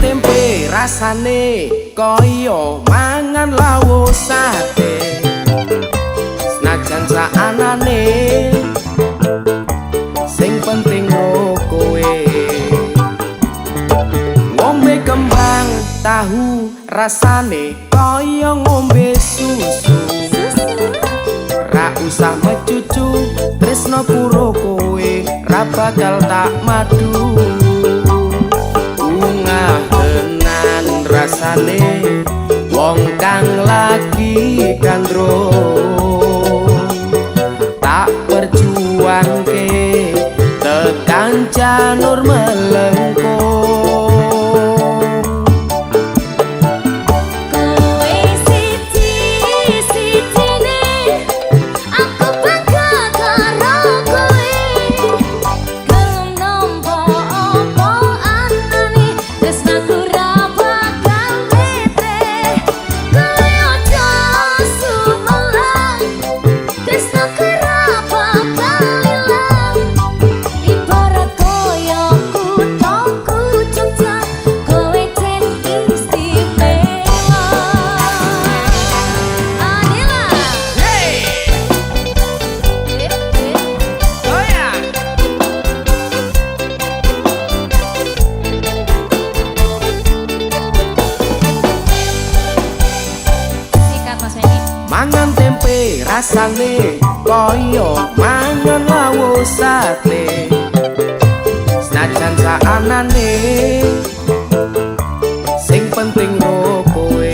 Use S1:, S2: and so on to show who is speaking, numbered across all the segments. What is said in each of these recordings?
S1: tempe rasane koyo mangan lawuh sate. Senajan saanane sing penting kowe ngombe kembang tahu rasane koyo ngombe susu. Ra usah mecucu tresno kuro kowe ra bakal tak madu. Ungah tenan rasane wong kang lagi kandro tak perjuangke tekan janur melengkung. Mangan tempe rasane koyo mangan lawuh sate. Senajan saanane sing penting kowe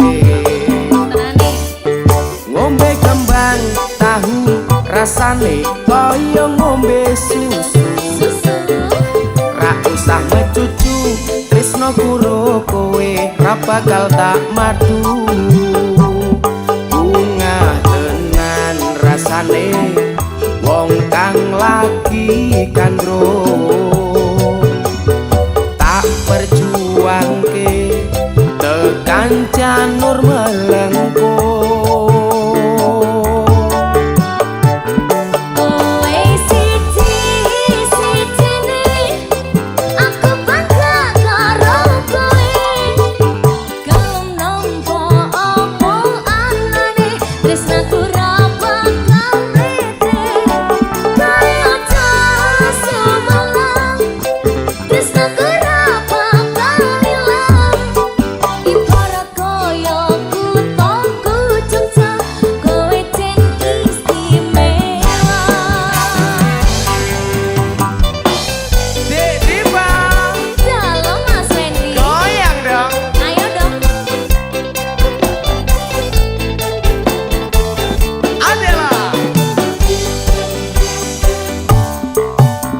S1: ngombe kembang tahu rasane koyo ngombe susu. Ra usah mecucu tresno kuro kowe ra bakal tak madu. Rasane wong kang lagi kandro tak perjuangke tekan janur melengkung.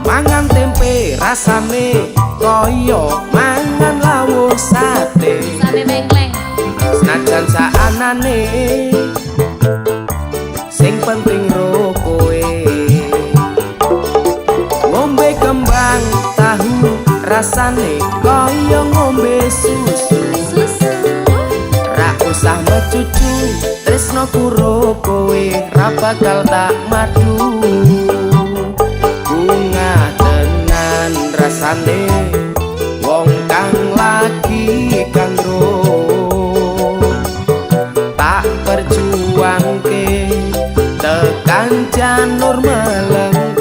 S1: Mangan tempe rasane koyo mangan lawuh sate. Senajan saanane sing penting kowe ngombe kembang tahu rasane koyo ngombe susu. Ra usah mecucu tresno kuro kowe ra bakal tak madu. Rasane wong kang lagi kandro tak perjuangke tekan janur melengkung.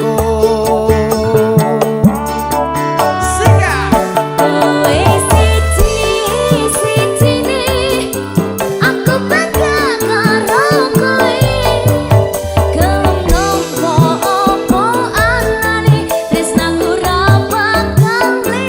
S2: Come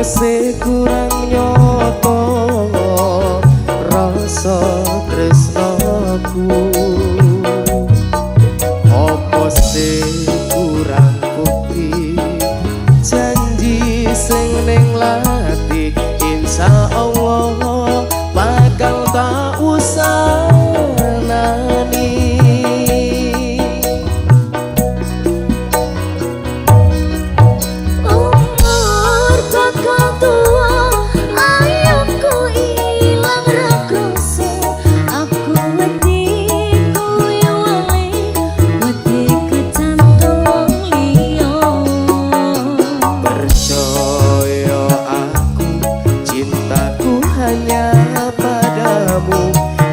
S1: Sing kurang nyoto rasa tresnaku, apa sing kurang bukti janji sing ning lati, insyaallah bakal tak usanani.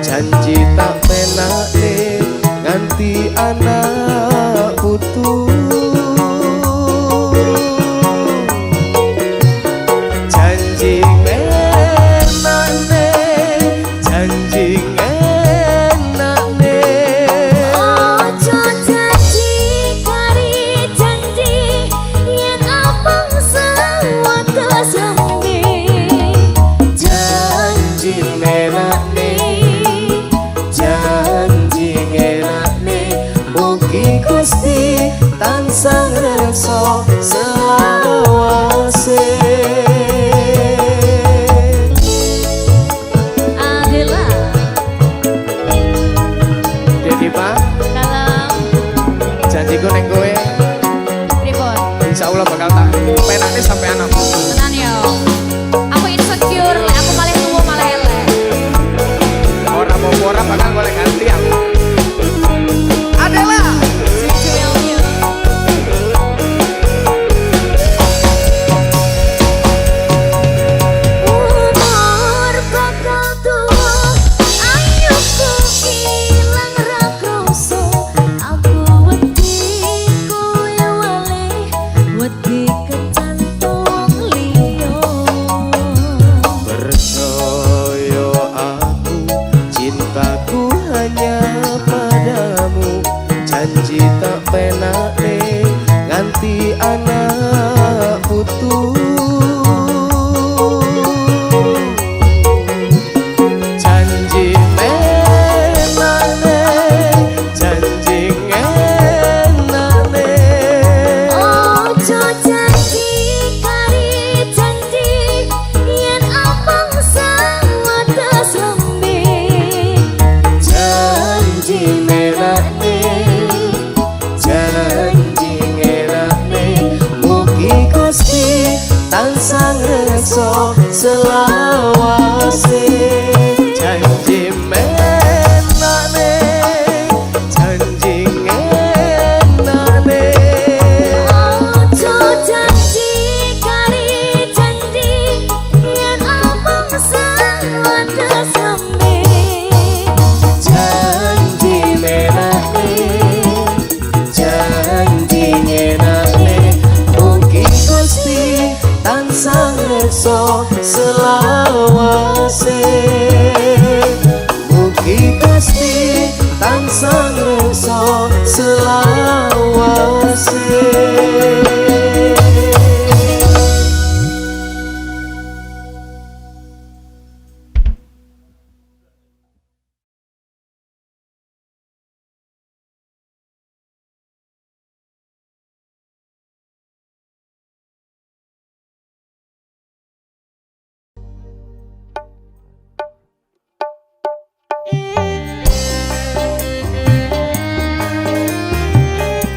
S1: Janji tak penak nih nganti anak putu. Janji enak nih, janji enak nih.
S2: Ojo janji kari janji yen abang sewaktu sembi.
S1: Janji enak nih, Gusti tansah reksa selawase.
S2: Adela
S1: Dedi Pak
S2: dalam
S1: janjiku neng kowe
S2: pripun?
S1: insyaallah bakal tak penakne sampai anakku.
S2: Tenan yo. Aku insecure lek aku malah tuwa malah elek.
S1: Ora apa-apa ora bakal boleh ganti aku. Adela janji tak penak nih nganti anak putu. Janji enak nih, janji enak nih.
S2: Ojo janji kari janji yen abang sewaktu sembi.
S1: Janji enak nih, janji enak nih. Mugi Gusti tansah reksa selawase. Janji enak nih, janji enak nih.
S2: Ojo janji kari janji yen abang sewaktu sembi.
S1: Janji enak nih, janji enak nih. Mugi Gusti tansah reksa selawase. Mugi Gusti tansah reksa selawase.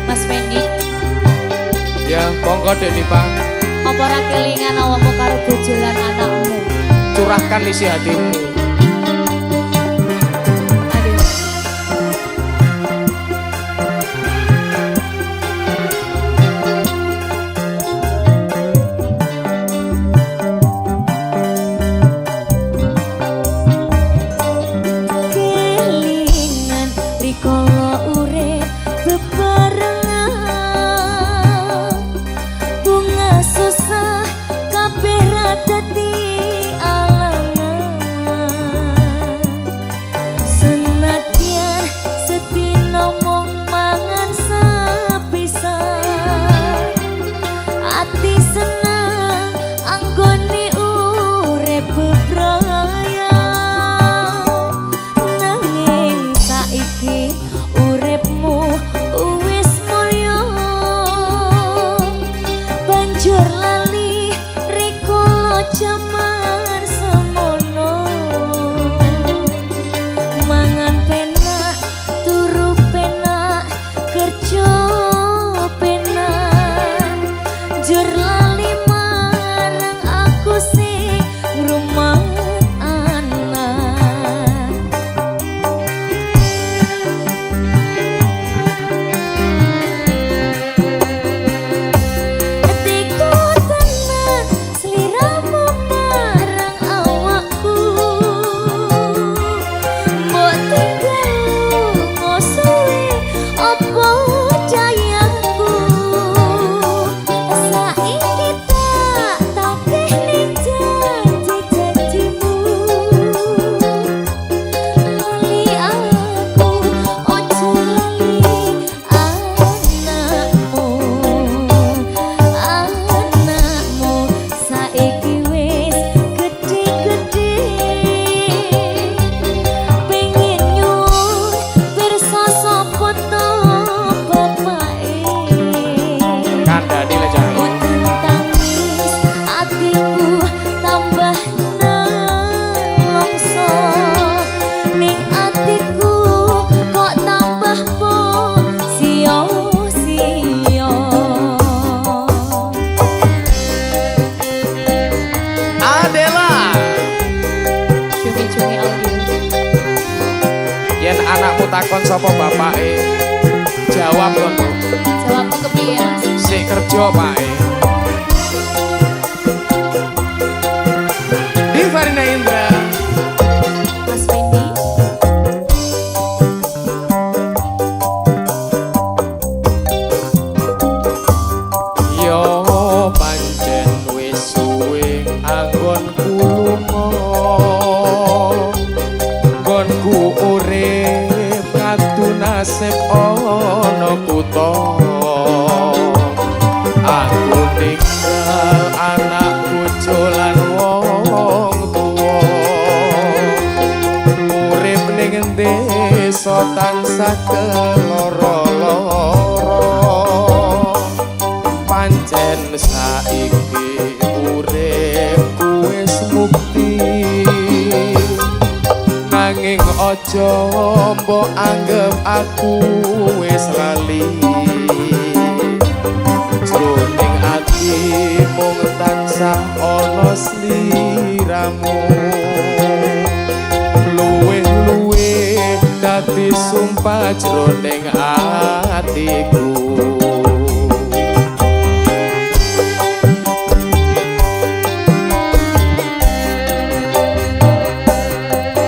S2: Mas Fendi,
S1: Ya, monggo Dek Pak.
S2: apa ora kelingan awakmu karo bojo lan anakmu?
S1: Curahkan isi hatimu.
S2: Aduh.
S1: anakmu takon sapa bapake, jawab kono.
S2: Jawabku kepiye, Mas?
S1: Sik kerja pae. Di Farina Indra.
S2: Mas Fendi.
S1: Yo pancen wis suwe anggonku lunga, nggonku urip kadu nasib ana kutha. Aku tinggal anak bojo lan wong tuwa, urip ning desa tansah keloro-loro. Pancen saiki uripku wis mukti, nanging aja mbok anggap aku wis lali. Jroning ati mung tansah ana sliramu, luwih-luwih dadi sumpah jroning atiku.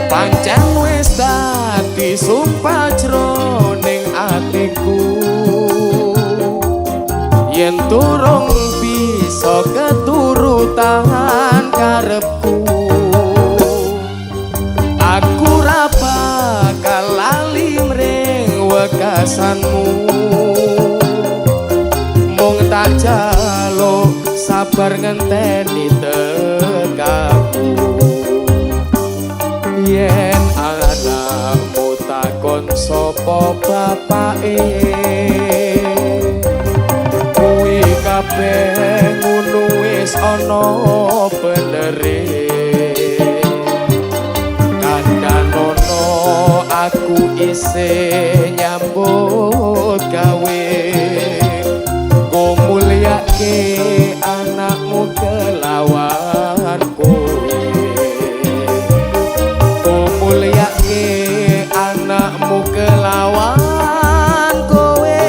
S1: Pancen wis dadi sumpah jroning atiku, yen durung bisa keturutan karepku, aku ra bakal lali mring wekasanmu. Mung tak jaluk sabar ngenteni tekamu. Yen anakmu takon sapa bapake, kuwi kabeh ngono wis ana benere. Kandhanono aku isih nyambut gawe, go mulyake anakmu kelawan kowe. Mulyake anakmu kelawan kowe.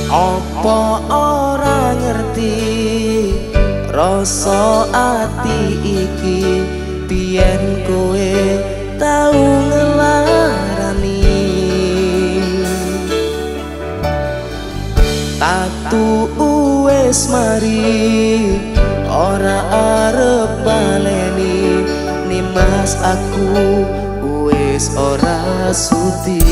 S1: Apa ora ngerti rasa ati iki, biyen kowe tau ngelarani. Tatu wis mari ora arep baleni, nimas aku wis ora sudi.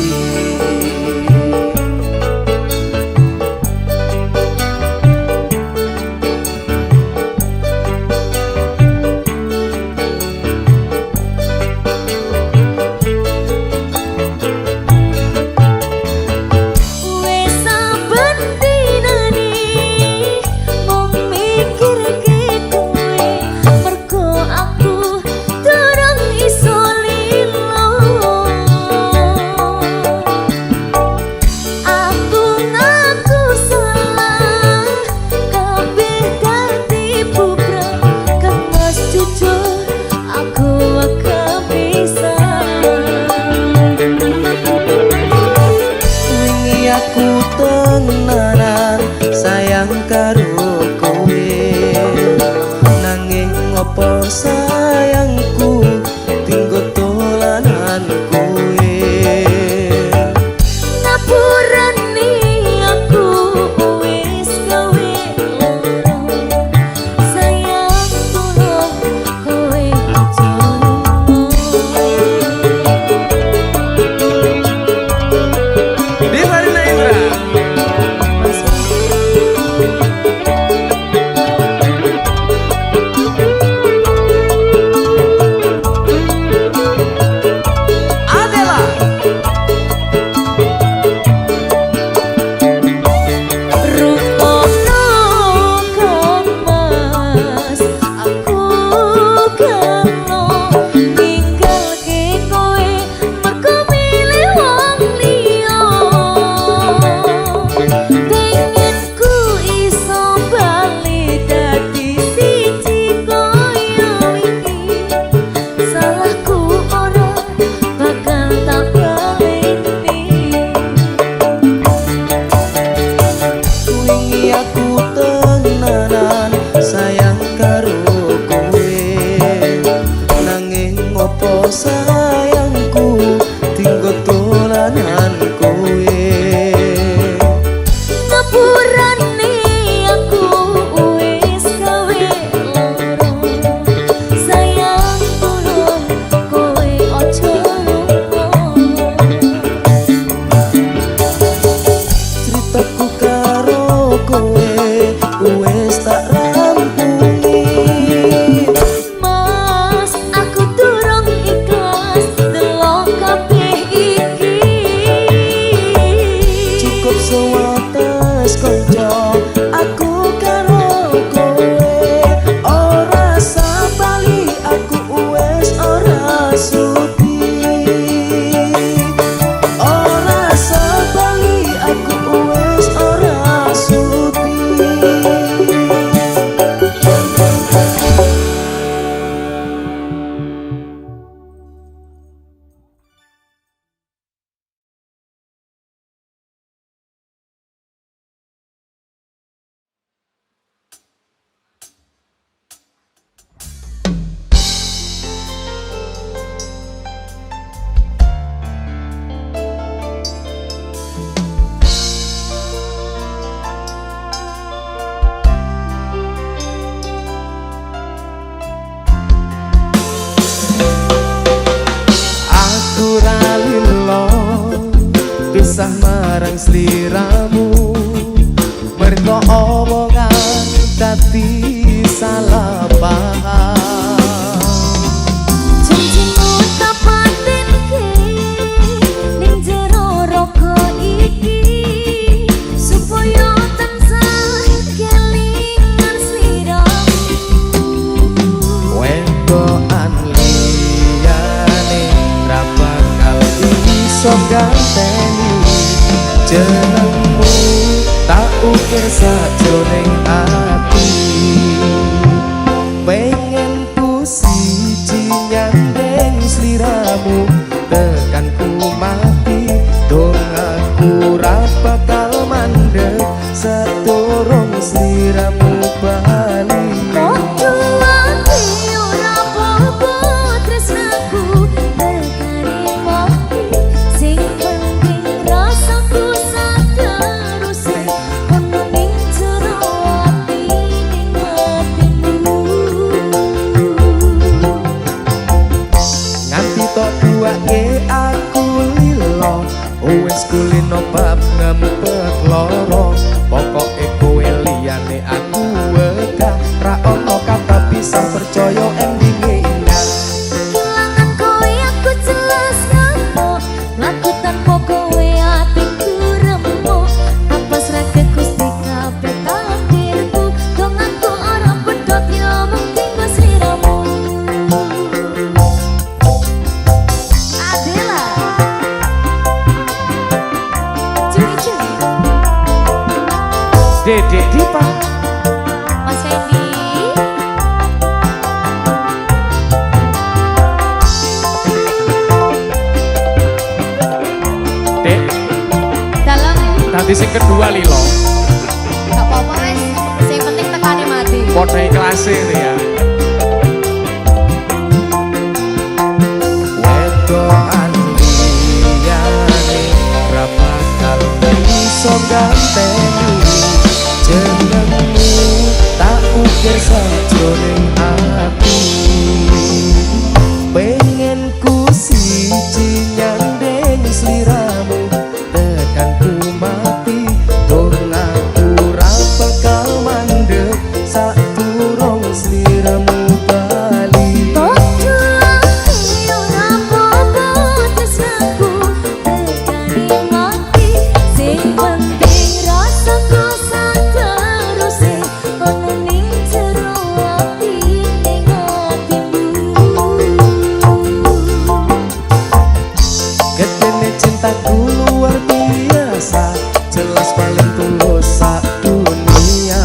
S3: opo sayangku tinggo dolanan kowe.
S2: Ngapurane aku wis gawe loro, sayang tulung kowe ojo lupa.
S3: Ceritaku karo kowe wis tak rampungi.
S2: Mas, aku durung ikhlas delok kabeh iki.
S3: Cukup sewates konco aku karo kowe, ora sabali aku wis ora sudi. Ora sabali aku wis ora sudi. Aku ralilo pisah marang sliramu, mergo omongan dadi salah paham.
S2: Janjimu tak patenke ning jero raga iki, supaya tansah kelingan sliramu.
S3: Wedokan liyane ra bakal iso ganteni jenengmu, tak ukir sajroning ati. Pengen ku siji nyandeng sliramu, tekan ku mati dong aku ra bakal mandeg sedurung sliramu bali.
S2: Podo ati ora apa-apa tresnaku tekani mati, sing penting rasaku sateruse ono ning jero ati ning atimu.
S3: Nganti tok duake aku lilo, wis kulino bab ngempet loro. Pokoke kowe liyane aku wegah, ra ono kata bisa percaya endinge indah.
S2: Kelangan kowe aku jelas ngamuk, laku tanpa kowe atiku remuk. Pasrahke Gusti kabeh takdirku, dong aku ora pedot yo mungkin wis sliramu. Adela cuy-cuy
S3: Dedek Dipa,
S2: Mas Fendi
S3: Dek,
S2: dalam
S3: tadi sing kedua lilo,
S2: gak apa-apa wes, sing penting tekane mati.
S3: podo ikhlas ini ya. Wedokan liyane ra bakal iso ganteni jenengmu, tak ukir sajroning ati. Pengen ku siji nyandeng sliramu, tekan ku mati dong aku ra bakal mandeg sadurung sliramu bali.
S2: Podo ati ora apa-apa tresnaku tekani mati, sing penting rasaku sateruse ono ning jero ati ning atimu.
S3: Gedene cintaku luar biasa, jelas paling tulus sak dunia.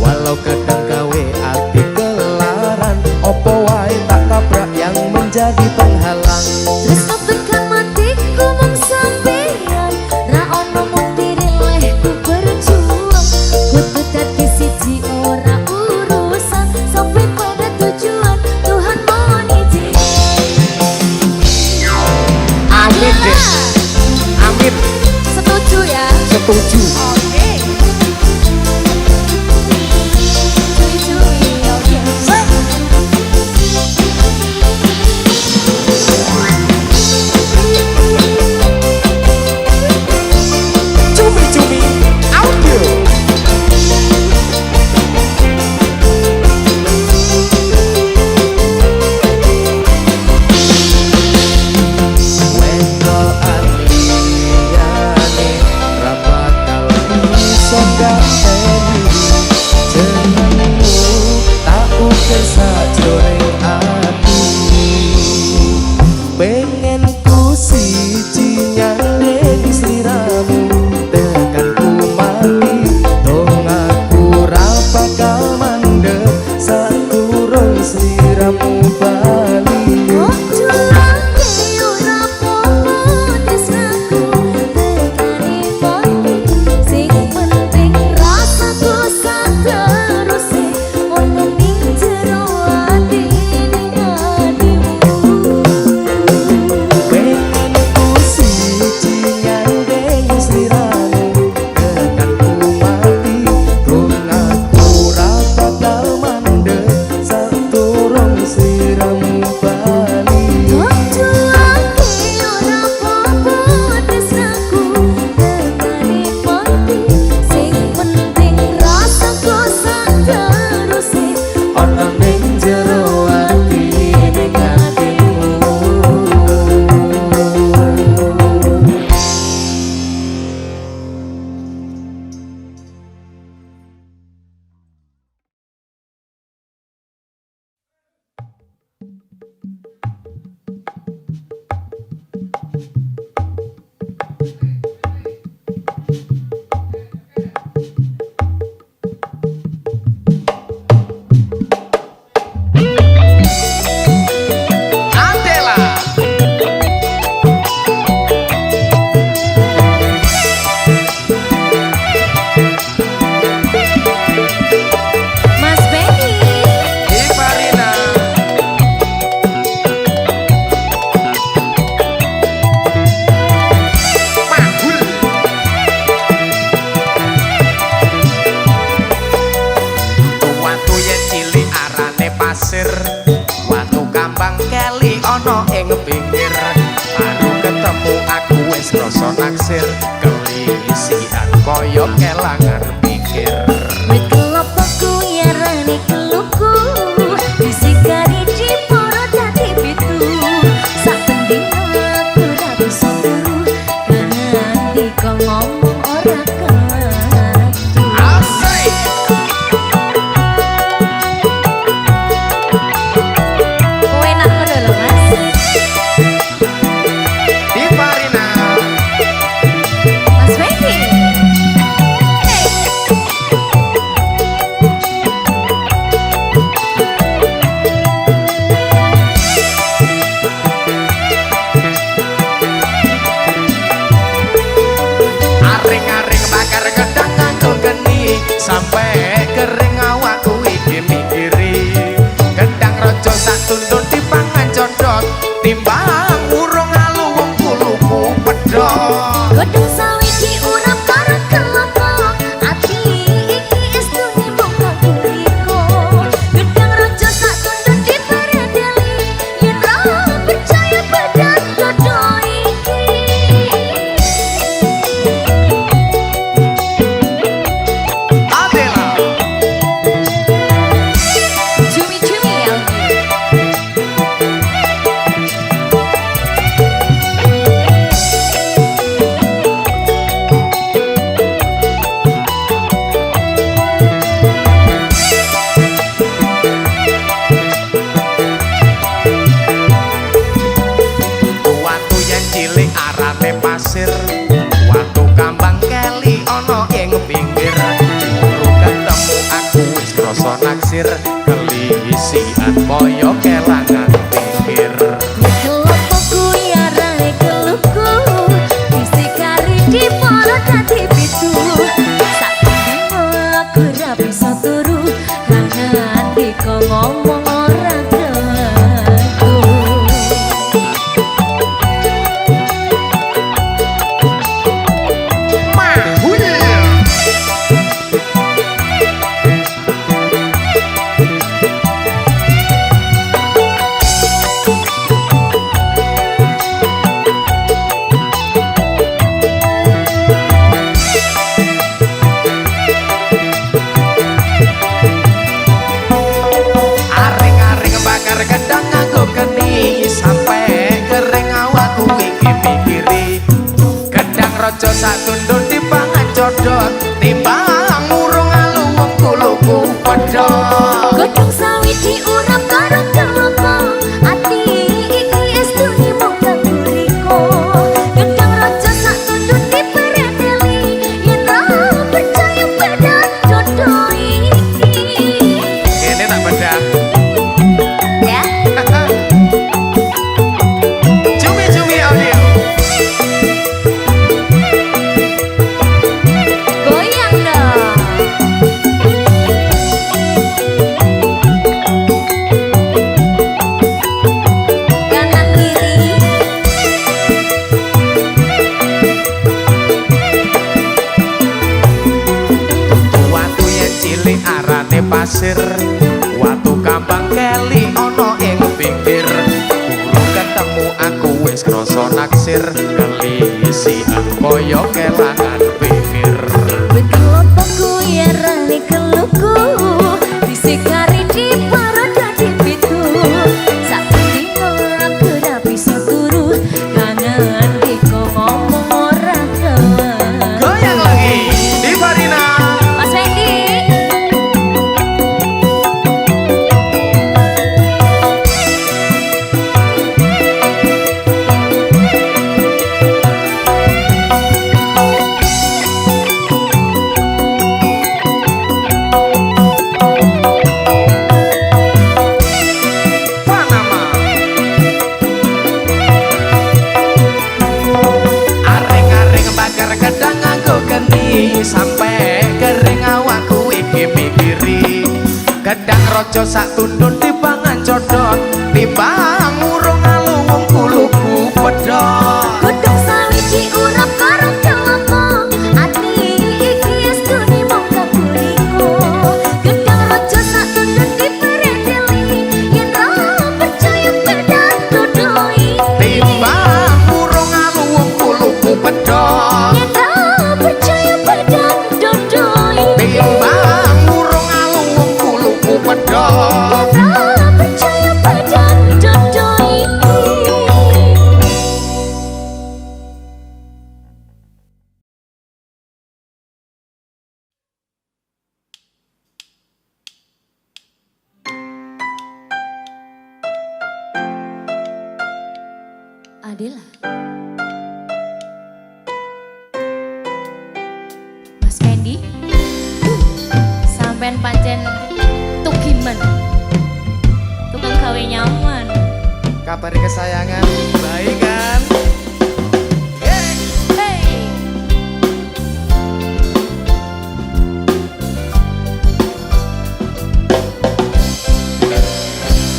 S3: Walau kadang gawe ati kelaran, opo wae tak tabrak yang menjadi penghalang.
S2: Tresno tekan matiku mung sampeyan, ra ono mukti lehku berjuang. Kudu dadi siji ora urusan, sampai pada tujuan Tuhan mohon izin.
S3: naksir kelisian koyo kelangan pikir.
S2: Wit kelapa kuyarane keluku disikari diporo dadi pitu sak pending aku ra bisa turu nganti kok ngomong ora katu.
S3: Asik
S2: Enak ngono lho Mas.
S3: di Farina.
S2: Mas Wendy.
S3: Aring-aring bakar gedang nganggo geni sampai kering awakku iki mikiri. Gedang raja sak tundun dipangan codot timbang urung alu wong kuluku pedhot.
S2: Godhong sawi diurap karo kelapa ati iki estune mung kakuriku gedang raja sak tundun diperedeli yen ra percaya badan godho iki
S3: Adela
S2: cumi-cumi ya
S3: watu yen cilik arane pasir, watu kambang keli ana ing pinggir. Urung ketemu aku wis krasa naksir kelisian kaya kelangan pikir.
S2: kelapa kuyarane keluku disikari diporo dadi pitu sak pendino aku ra bisa turu nganti kok ngomong ora katu.
S3: Mahul aring-aring bakar gedang nganggo geni sampai kering awakku iki mikiri. Gedang raja sak tundun dipangan codot timbang urung alu wong kuluku pedhot.
S2: Godhong sawi diurap karo kelapa ati iki estune mung kakuriku gedang raja sak tundun diperedeli yen ra percaya badan godho iki
S3: Ini tak bedah.
S2: ya
S3: Cumi-cumi audio.
S2: goyang dong. Kanan kiri
S3: Watu yen cilik arane pasir, watu kambang keli ana ing pinggir. Urung ketemu aku wis krasa naksir kelisian kaya kelangan pikir.
S2: wit kelapa kuyarane keluku disikari diporo dadi pitu sak pendino aku ra bisa turu nganti kok ngomong ora katu.
S3: Goyang lagi di Farina.
S2: Mas Wendy.
S3: Panama. Aring-aring bakar gedang nganggo geni sampai kering awakku iki mikiri. Gedang raja sak tundun dipangan codot timbang urung alu wong kuluku pedhot.
S2: Godhong sawi diurap karo kelapa ati iki estune mung kakuriku gedang raja sak tundun diperedeli yen ra percaya badan godho iki
S3: Timbang urung alu wong kuluku pedhot.
S2: Adela. Mas Fendi, sampean pancen tugiman, tukang gawe nyaman.
S3: Kabari kesayangan, baik kan?
S2: Hey.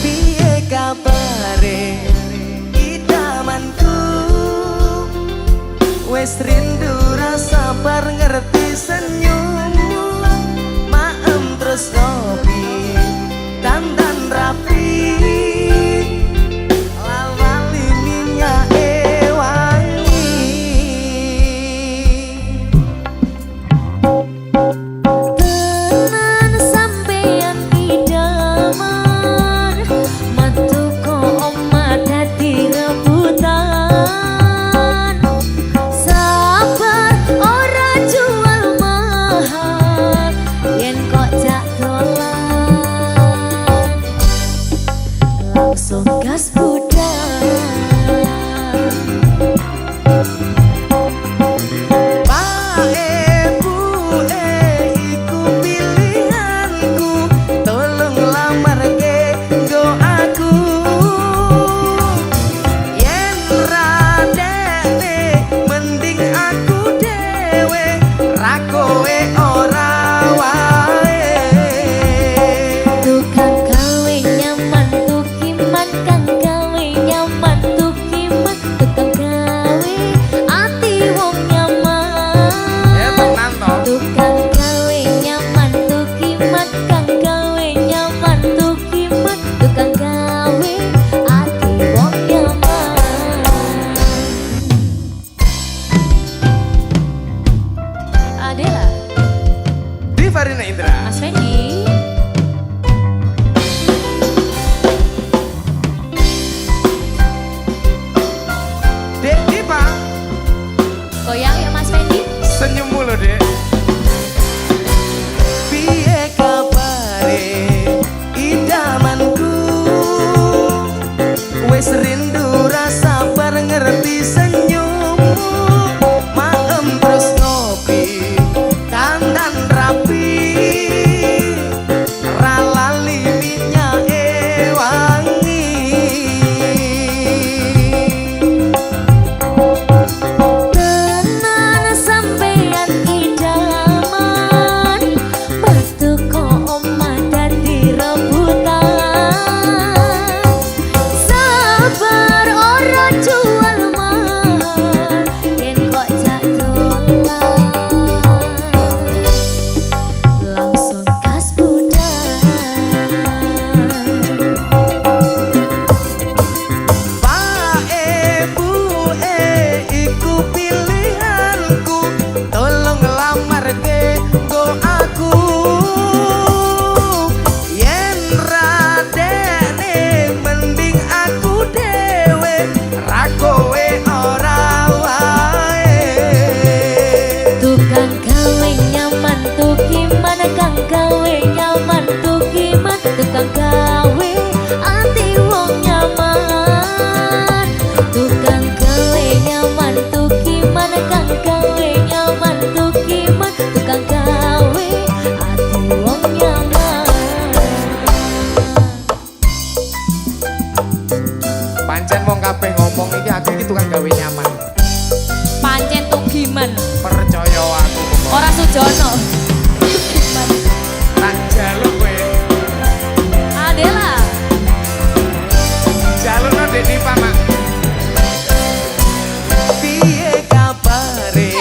S3: Piye kabare idamanku, wes rindu rasa bar ngerti senyummu, maem terus ngopi dandan rapi.
S2: Gas budal
S3: Pae bue iku pilihanku, tolong lamarke nggo aku. Yen radene mending aku dhewe, ra kowe ora wae.
S2: tukang gawe nyaman tukiman, kang gawe nyaman tukiman, tukang gawe ati wong nyaman.
S3: Tenan to.
S2: Tukang gawe nyaman tukiman, kang gawe nyaman tukiman, tukang gawe ati wong nyaman. Adela,
S3: Di Farina Indra.
S2: Mas Fendi.
S3: Dek Dipa,
S2: Goyang ya Mas Fendi.
S3: senyum mulu dek. Piye kabare idamanku, wes rindu rasa bar ngerti senyummu, maem terus ngopi dandan rapi, ra lali minyake wangi.
S2: Tenan sampeyan idaman, metu kok omah dadi rebutan. Sabar ora jual mahal, yen kok jak dolan. Langsung gas budal.
S3: Pae bue iku pilihanku, tolong lamarke nggo aku. Yen radene mending aku dhewe, ra kowe ora wae.
S2: Tukang gawe nyaman tukiman, kang gawe nyaman tukiman, tukang gawe ati wong nyaman. Tukang gawe nyaman tukiman, kang gawe nyaman tukiman, tukang gawe ati wong nyaman.
S3: Pancen wong kabeh ngomong iki aku iki tukang gawe nyaman.
S2: Pancen tukiman,
S3: Percaya aku.
S2: ora sujono. Tukiman.
S3: Tak jaluk kowe.
S2: Adela,
S3: Jalukno Dek Dipa, Mak. Piye kabare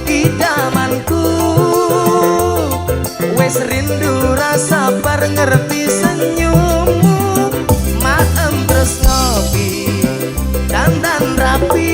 S3: idamanku, wes rindu rasa bar ngerti senyummu, maem terus ngopi dandan rapi,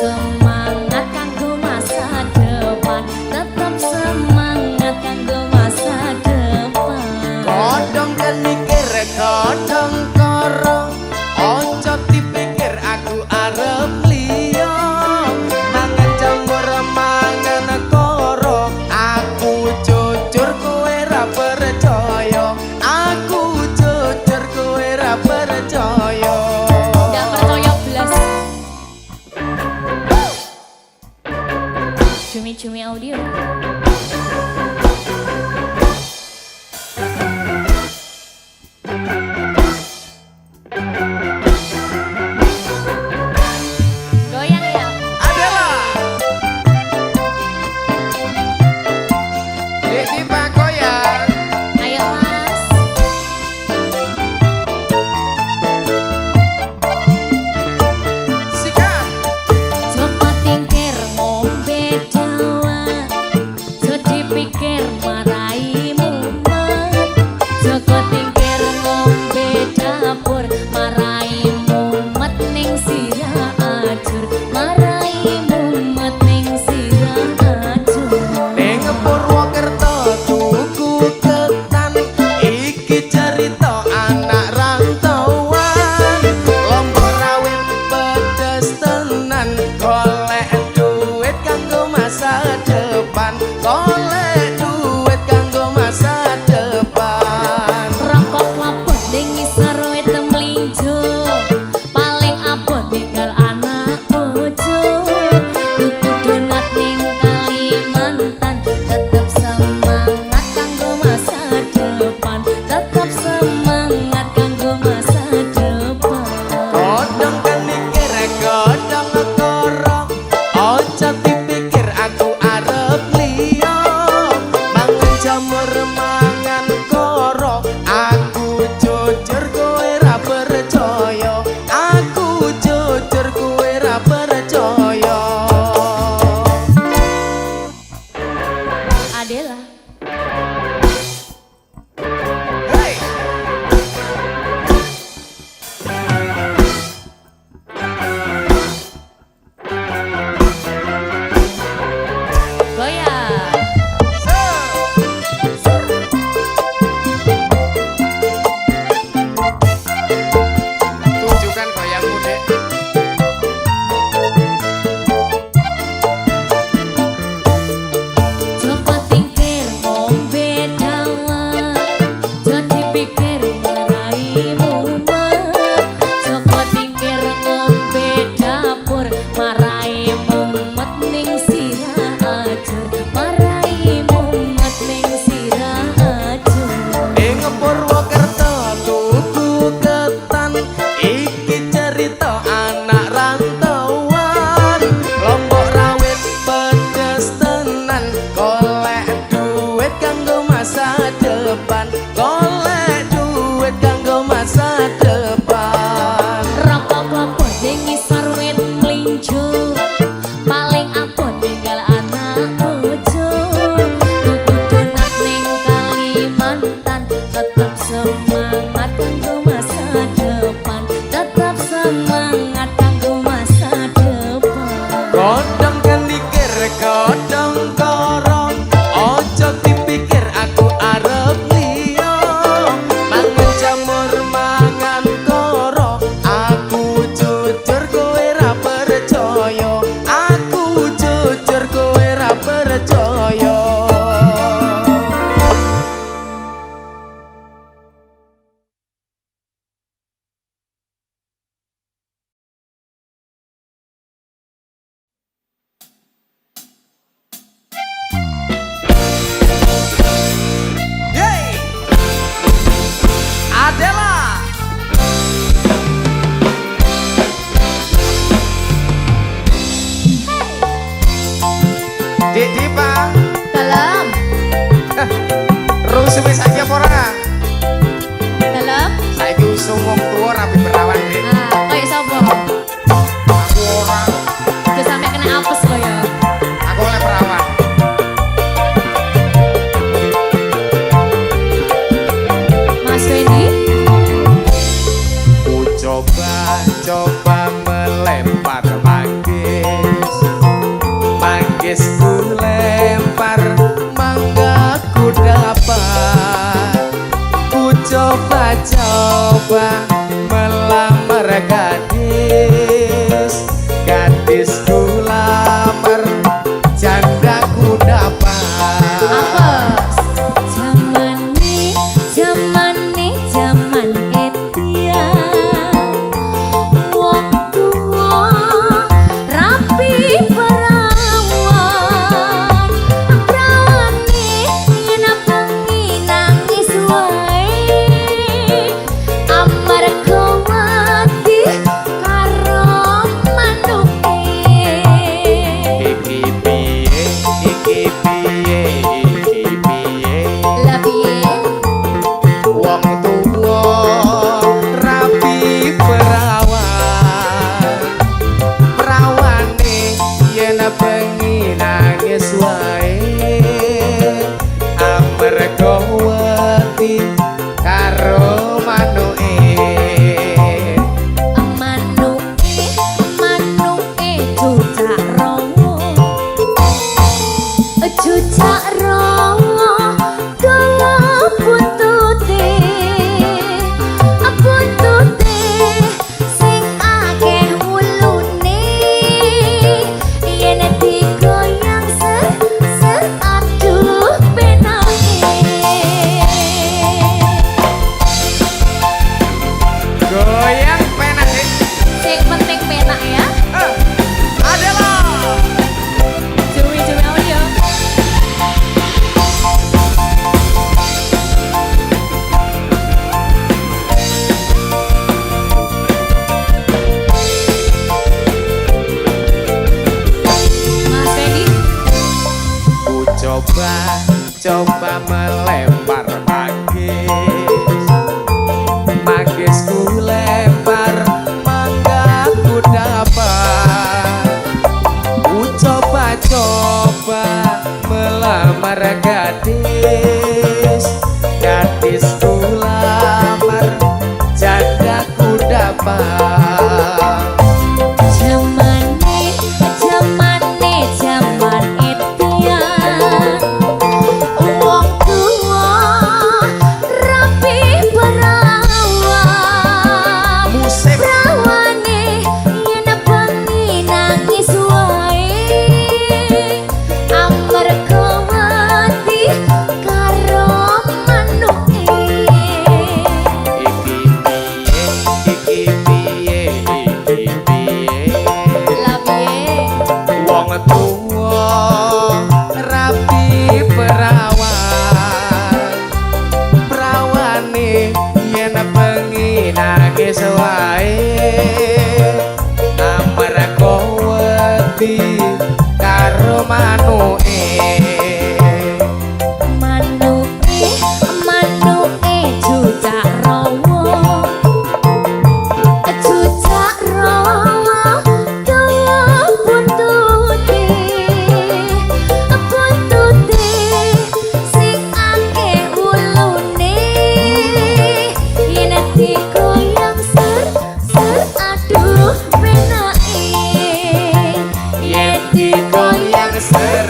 S2: semangat kanggo masa depan, tetap semangat kanggo masa depan.
S3: Kodong kan mikir kodong koro, ojo dipikir aku arep liya. Mangan jamur mangan koro, aku jujur kowe ra percaya. Aku jujur kowe ra percaya.
S2: Nggak percaya belas. Cumi-cumi audio. Goyang ya.
S3: Adalah Dek Pak goyang.
S2: Ayo mas.
S3: Sikap.
S2: Coba tingkir ngombe dawan, so dipikir marai mumet. Coba tingkir ngombe dapur, marai mumet ning sirah ajur, marai mumet ning sirah ajur.
S3: Ning Purwokerto tuku ketan, iki cerita anak rantauan. Lombok rawit pedes tenan, golek duit kanggo masa depan, golek duit kanggo masa depan.
S2: Rokok laput ning ngisor wit mlinjo, paling abot tinggal anak bojo. Tuku donat ning Kalimantan, tetep semangat kanggo masa depan, tetep semangat kanggo masa depan.
S3: Kodong kan mikir kodong koro, ojo dipikir aku arep liya. Mangan jamur mangan koro, aku jujur kowe ra percaya. Aku jujur kowe ra percaya.
S2: Adela.
S3: Hey.
S2: Goyang.
S1: Tunjukkan goyangmu, Dek.
S2: Coba tingkir ngombe dawan, jadi pikir marai mumet. Coba tingkir ngombe dapur, marai mumet ning sirah ajur, marai mumet ning sirah ajur.
S3: Ning Purwokerto tuku ketan, iki cerita anak rantauan. Lombok rawit pedes tenan, golek duit kanggo masa depan, golek duit kanggo masa depan.
S2: Rokok laput ning ngisor wit mlinjo, paling abot tinggal anak bojo. Tuku donat ning Kalimantan, tetep semangat kanggo masa depan, tetep semangat kanggo masa depan.
S3: Kodong kan mikir kodong koro, ojo dipikir aku arep liya. Mangan jamur mangan koro, aku jujur kowe ra percaya. Aku jujur kowe ra percaya. Yeay! Adela.
S1: Dek Dipa,
S2: Dalam,
S1: rusuh saja ora?
S2: dalam.
S1: Saiki usung wong tuwa rapi berawan, Dek.
S2: Ah, koyo sapa?
S1: Aku ora,
S2: Udah sampe kena apes lo ya.
S1: aku oleh berawan.
S2: Mas Wendy.
S3: Ku coba melempar pagi Manggis ku lempar mangga ku dapat ku coba-coba melamar gadis ku lamar janda ku dapat.
S2: Zaman etia wong tua rapi perawan yen bengi nangis wae amarga mati karo manuke.
S3: Iki piye
S2: Lah piye
S3: wong tua rapi perawane yen bengi nangis wae amarga wedi karo manuke.
S2: manuke cucak rowo cucak rowo dawa buntute sing akeh wulune yen digoyang ser aduh penake.
S3: Goyang penak sih.
S2: Sing penting penak ya.
S3: Adalah
S2: Cuwi audio. Mas Pedi,
S3: ku coba melempar manggis ku lempar mangga ku dapat ku coba melamar gadis ku lamar janda ku dapat.
S2: zaman etia wong tua rapi perawan prawane yen bengi nangis wae amarga mati karo manuke.
S3: Iki piye
S2: Lah piye
S3: wong tua rapi perawane yen bengi nangis wae amarga wedi karo manuke.
S2: manuke cucak rowo dawa buntute sing akeh wulune yen digoyang ser aduh penake.
S3: Yen digoyang ser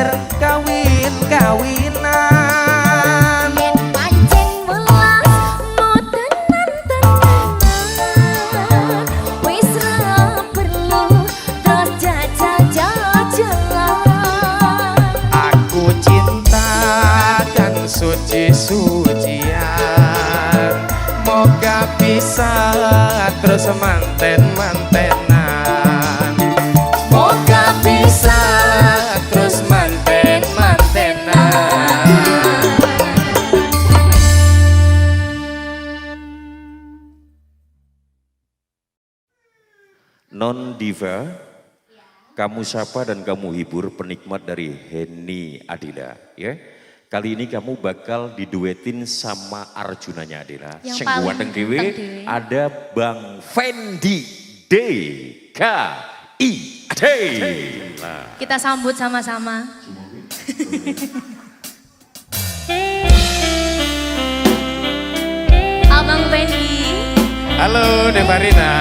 S3: ger kawin-kawinan.
S2: Yen pancen welas tenan-tenan wis ra perlu terus jajal-jajalan.
S3: Aku cinta dan suci-sucian, moga bisa terus manten-mantenan. Moga bisa terus manten-mantenan.
S4: Non Diva, kamu sapa dan kamu hibur penikmat dari Henny Adila, ya. Kali ini kamu bakal diduetin sama Arjunanya Adila.
S2: Yang
S4: Sing
S2: paling
S4: ganteng dewe
S2: ganteng dewe.
S4: ada Bang Fendi DKID. Nah,
S2: Kita sambut sama-sama. Abang Fendi.
S3: Halo Devarina.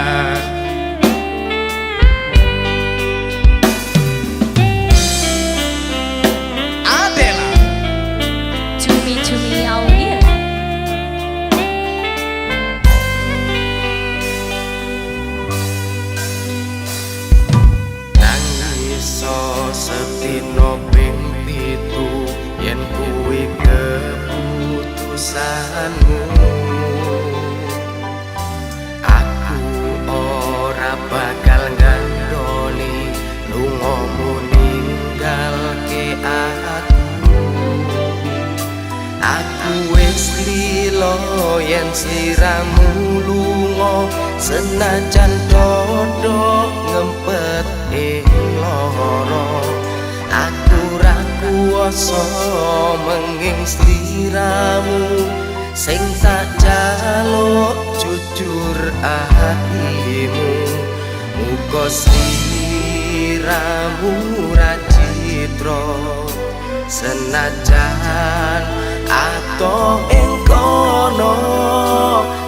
S3: Adela.
S2: Cumi-cumi awir.
S3: Nangis setino ping pitu yen kuwi keputusanmu. Aku ora bakal ngandoni lungamu ninggalke aku. Aku wis lilo yen sliramu lunga senajan dodok ngempet ing lara. Aku ra kuwasa menging sliramu sing tak jaluk jujur atimu. Muga sliramu ra citra senajan ato ing kono.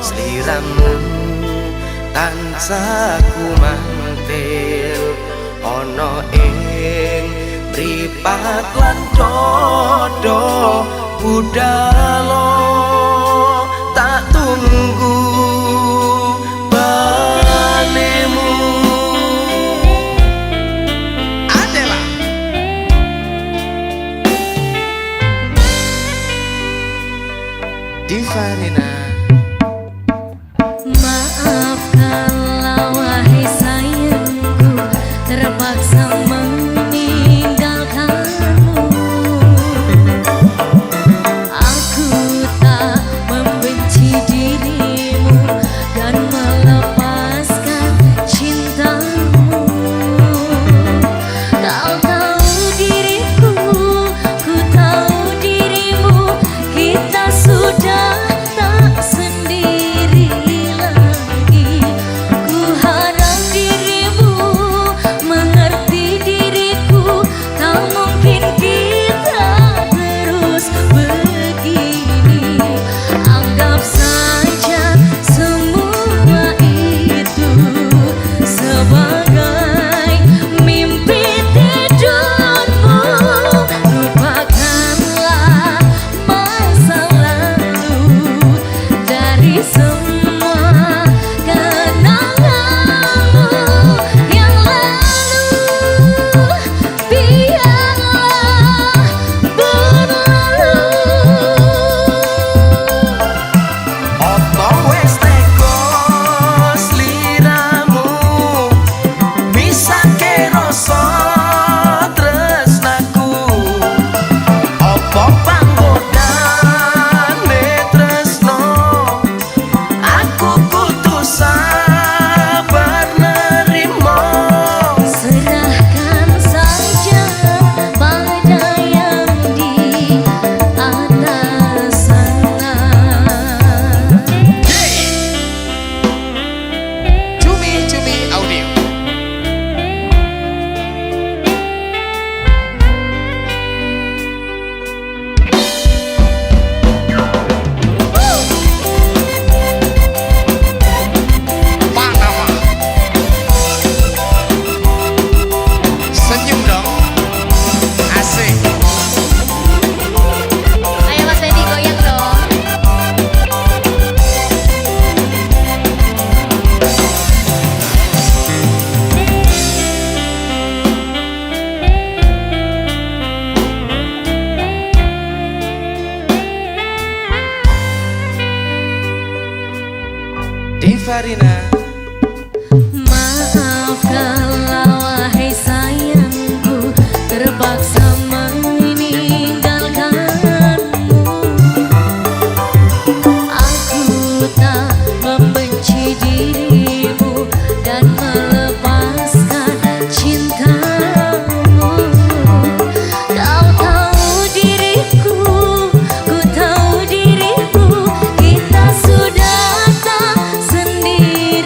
S3: Sliramu tansah kumantil ana ing mripat lan dodo budalo. Tak tunggu balemu. Adela. Divarina.
S2: Maaf kalau wahai sayangku terpaksa meninggalkanmu. Aku tak membenci dirimu dan melepaskan cintamu. Kau tahu diriku, ku tahu dirimu, kita sudah tak
S3: Arina.
S2: Maafkanlah wahai sayangku, terpaksa meninggalkanmu. Aku tak membenci dirimu dan melepaskan cintamu. Kau tahu diriku, ku tahu diriku, kita sudah tak sendiri.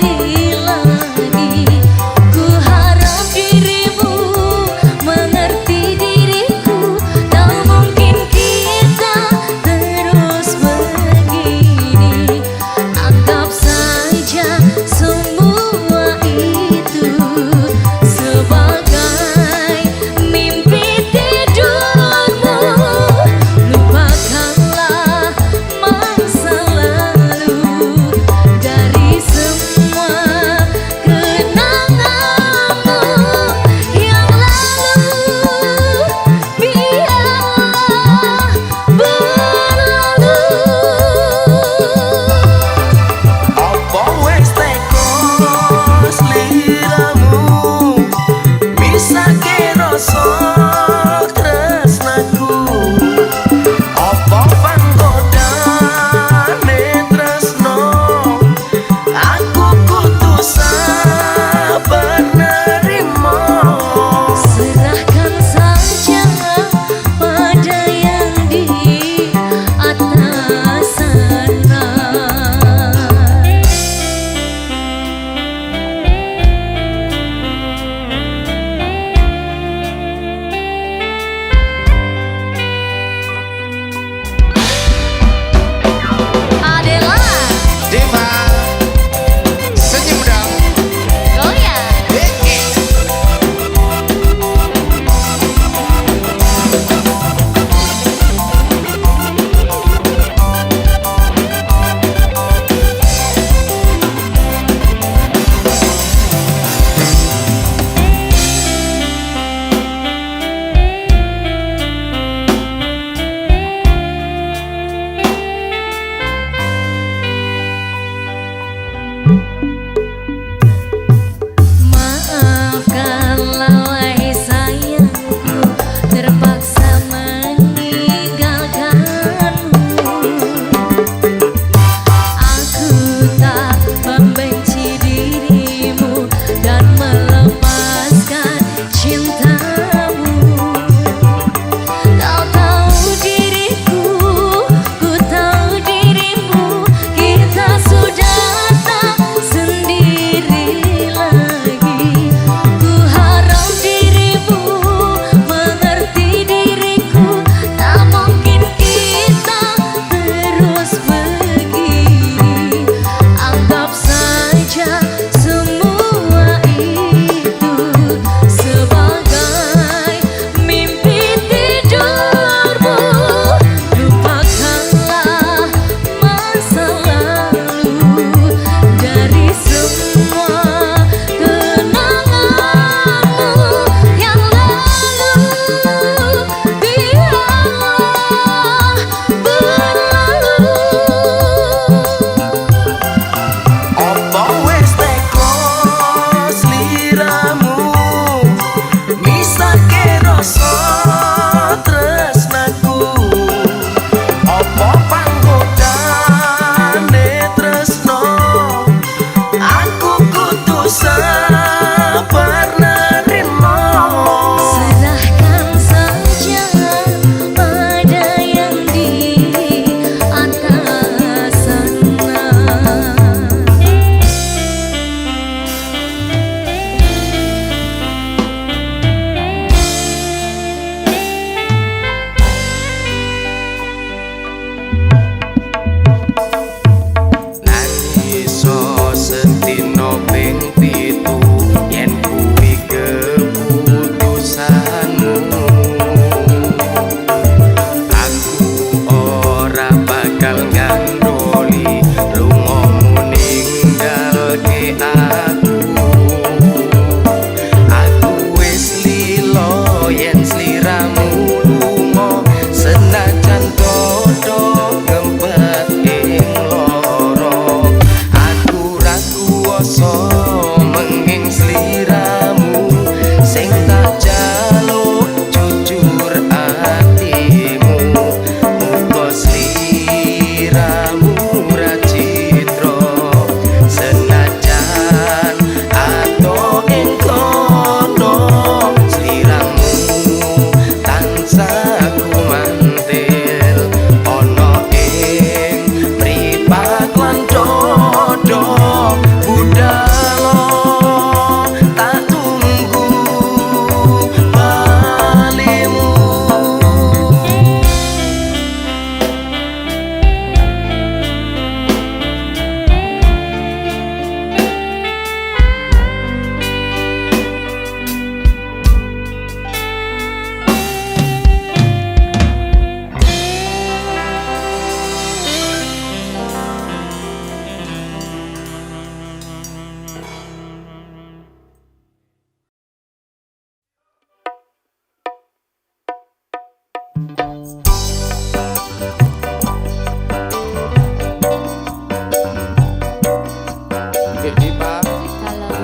S3: Dek Dipa,
S2: Kalau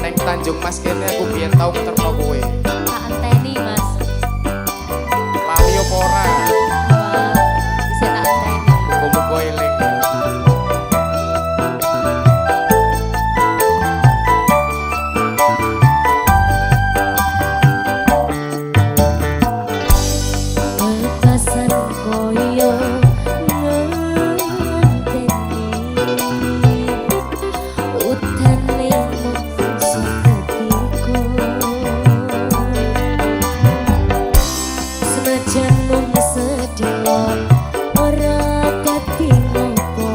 S3: neng Tanjung Mas kene aku biyen tau ngeterno kowe.
S2: tak anteni mas.
S3: Lali apa ora?
S2: Wah, bisa tak anteni.
S3: Muga-muga eling.
S2: Bekasan koyo ngenteni utane mung seketiku senajan mung sedelo ora dadi ngopo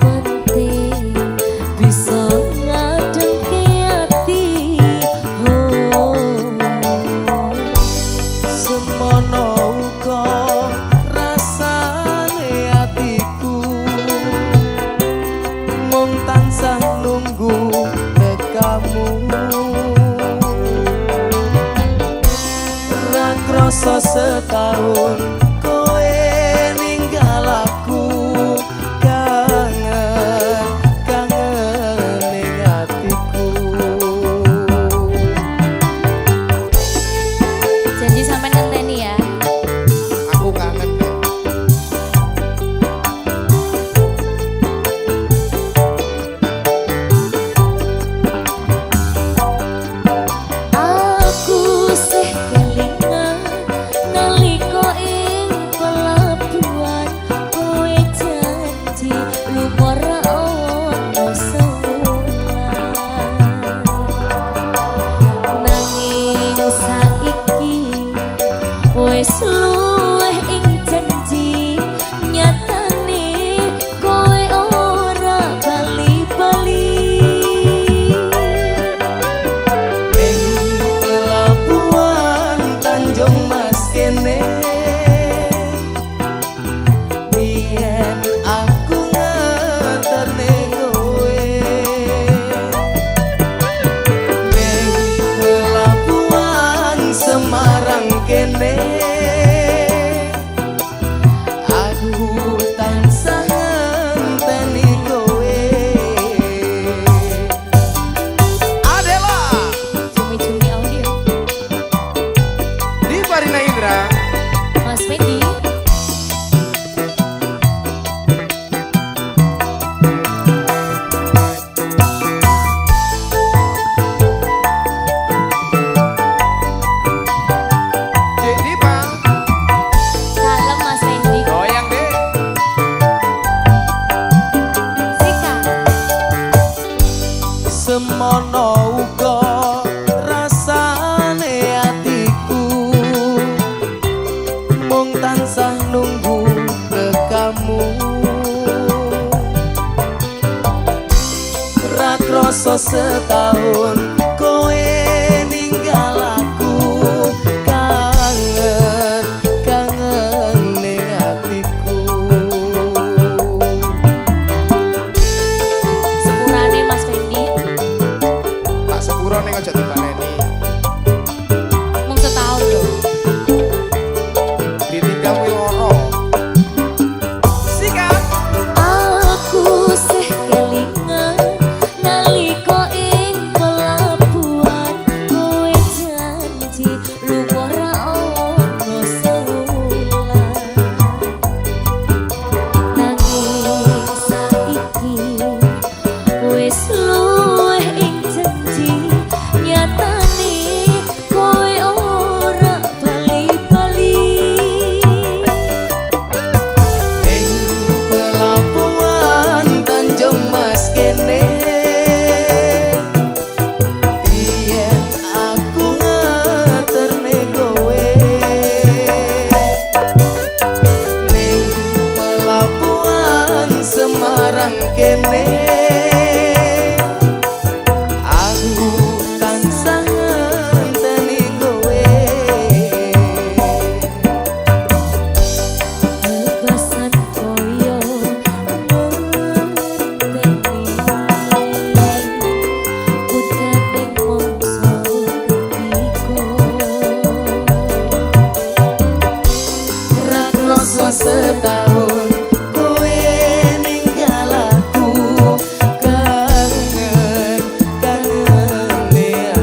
S2: penting bisa ngadengke ati
S3: Semono uga rasane atiku mung tansah nunggu tekamu ra krasa setahun kowe ninggal aku kangen kangen ning atiku.
S2: janji sampai ngenteni ya.
S3: Aku kangen deh.
S2: Aku sih kelingan nalika ing pelabuhan kowe janji lumur ono sewulan nanging saiki wis luwih ing janji nyatane kowe ora bali-bali.
S3: Ning pelabuhan Tanjung Mas kene biyen aku ngeterne kowe. Ning pelabuhan Semarang kene aku tansah ngenteni kowe. Adela
S2: Cumi-cumi audio
S3: di Farina Indra.
S2: Mas Fendi.
S3: Dek Dipa,
S2: Kalem Mas Fendi.
S3: goyang deh.
S2: Sika.
S3: Semono uga rasane atiku mung tansah nunggu tekamu ra krasa setahun kowe ninggal aku kangen kangen ning atiku.
S2: Sepurane Mas Fendi.
S3: Tak sepuro ning aja dibaleni.
S2: Mung setahun lho.
S3: Ditinggal kuwi loro. Sikap
S2: Aku sih kelingan nalika ing pelabuhan
S3: setahun kowe ninggal aku kangen kangene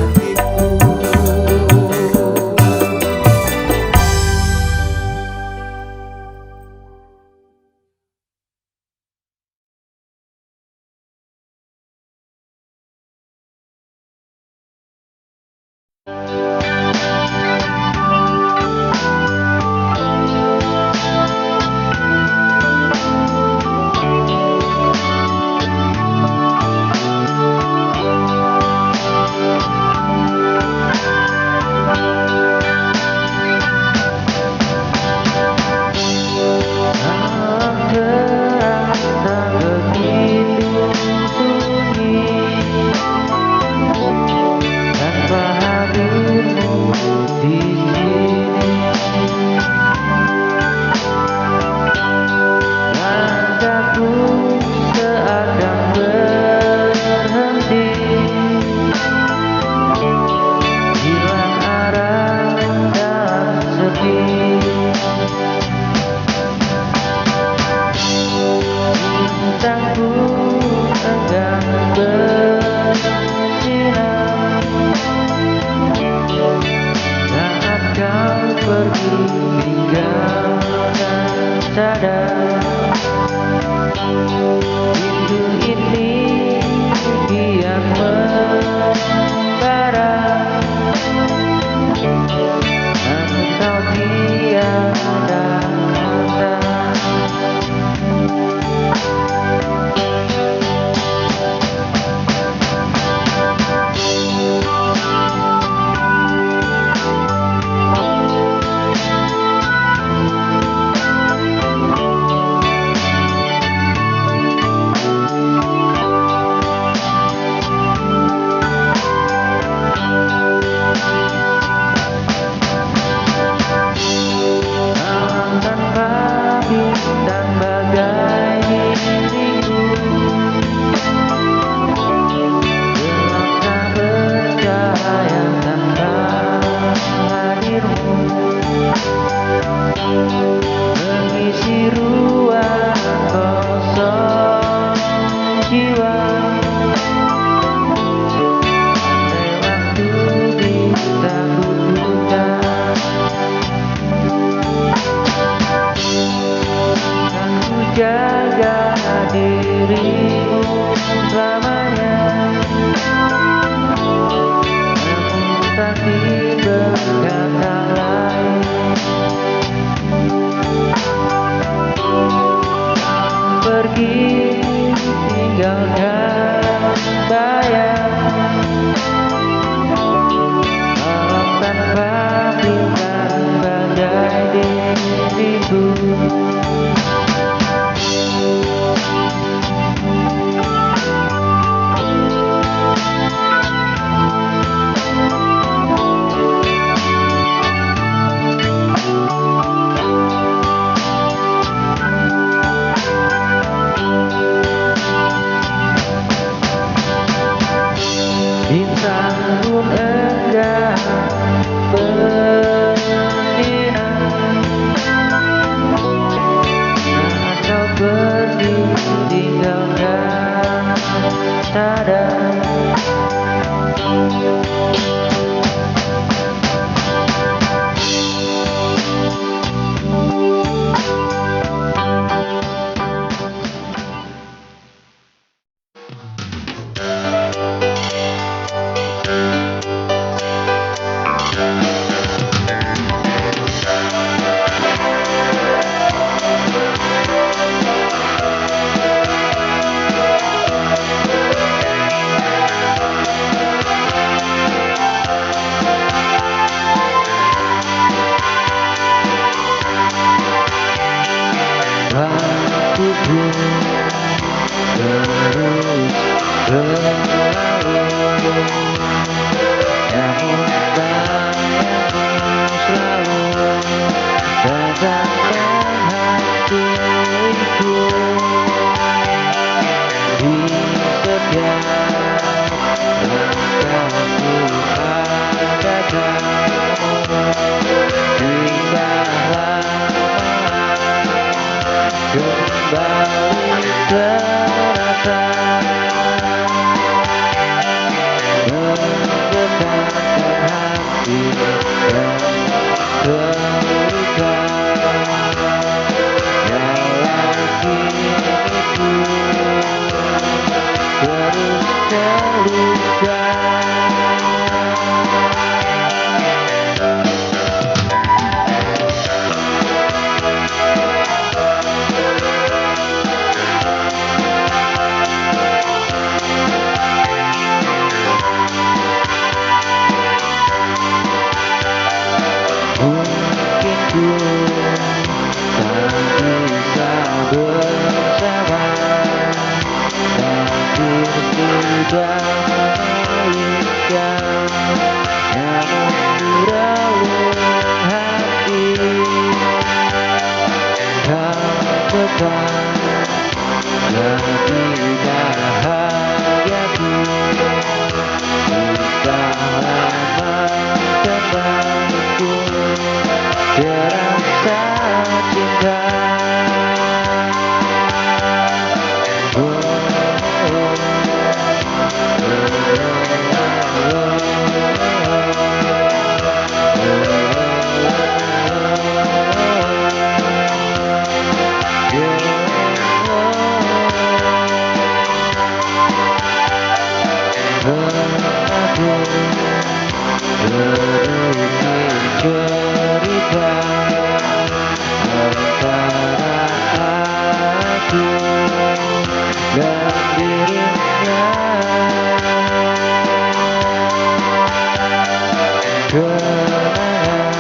S3: hatiku.
S5: kembali terasa menggetarkan hati yang terluka. Walau kini ku terus terluka. Mungkin ku tak bisa bersama, takdir sudah mengalihkan, namun di relung hati kau tetap jadi bahagiaku. Sudah lama temanku terasa cinta. Cerita antara aku dan dirinya, kenangan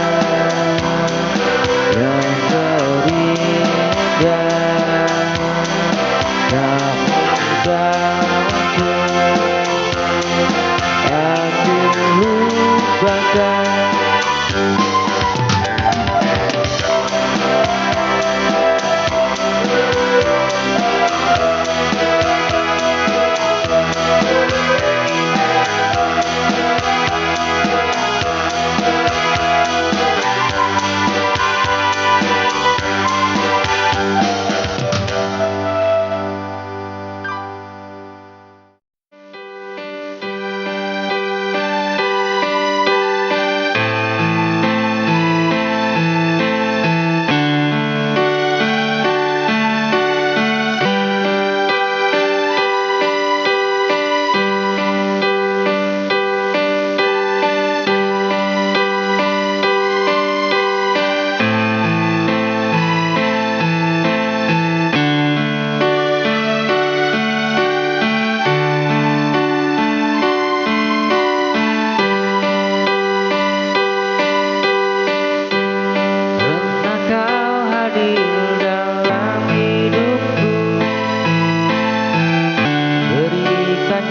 S5: yang terindah tak mudah aku lupakan.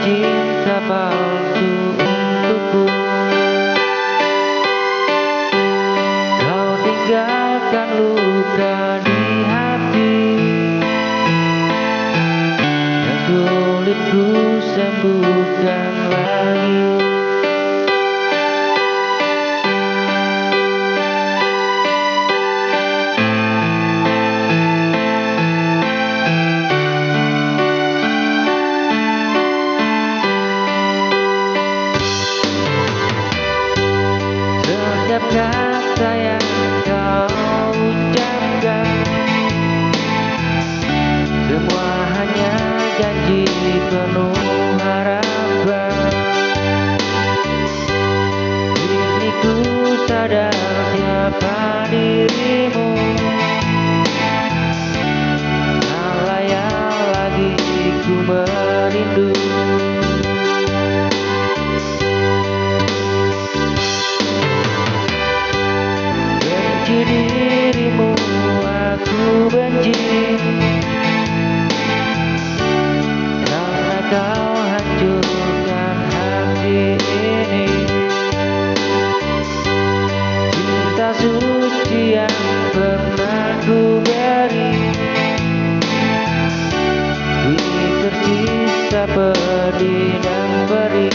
S5: Cinta palsu untukku, kau tinggalkan luka di hati yang sulit ku sembuhkan lagi. Setiap kata yang kau ucapkan, semua hanya janji penuh harapan. Kini ku sadar siapa dirimu, tak layak lagi ku merindu. Dirimu aku benci, karena kau hancurkan hati ini. Cinta suci yang pernah ku beri, kini tersisa pedih dan perih.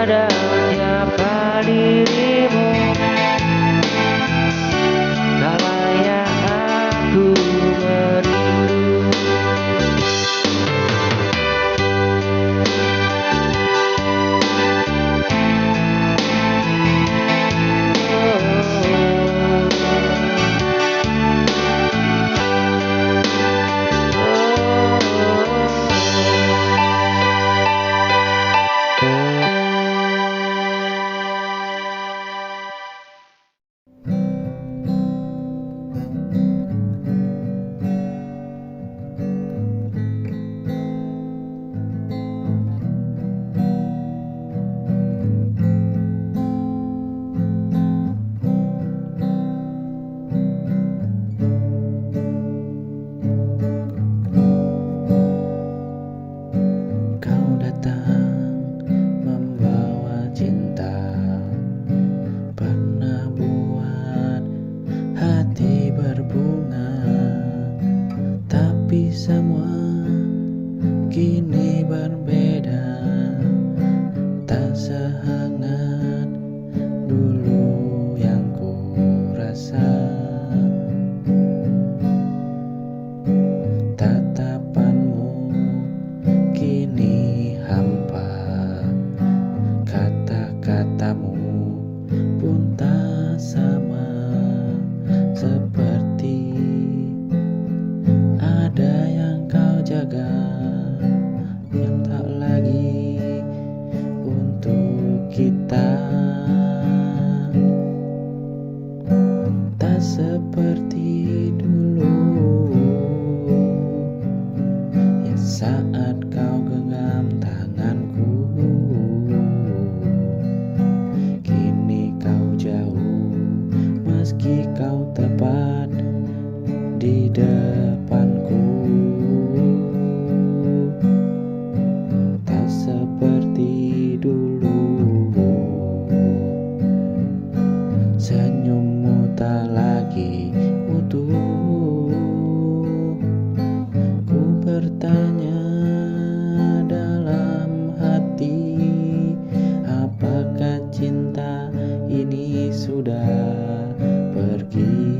S5: ada siapa dirimu, tak layak aku merindu. Kau datang membawa cinta, pernah buat hati berbunga, tapi semua kini berbeda, tak sehangat dulu yang ku rasa. Tatapanmu kini hampa, kata-katamu pun tak sama, seperti ada yang kau jaga yang tak lagi untuk kita. Tak seperti dulu ya saat kau genggam tanganku. Kini kau jauh meski kau tepat di depanku. Tak seperti dulu, senyummu tak lagi utuh. Ku bertanya dalam hati, apakah cinta ini sudah pergi?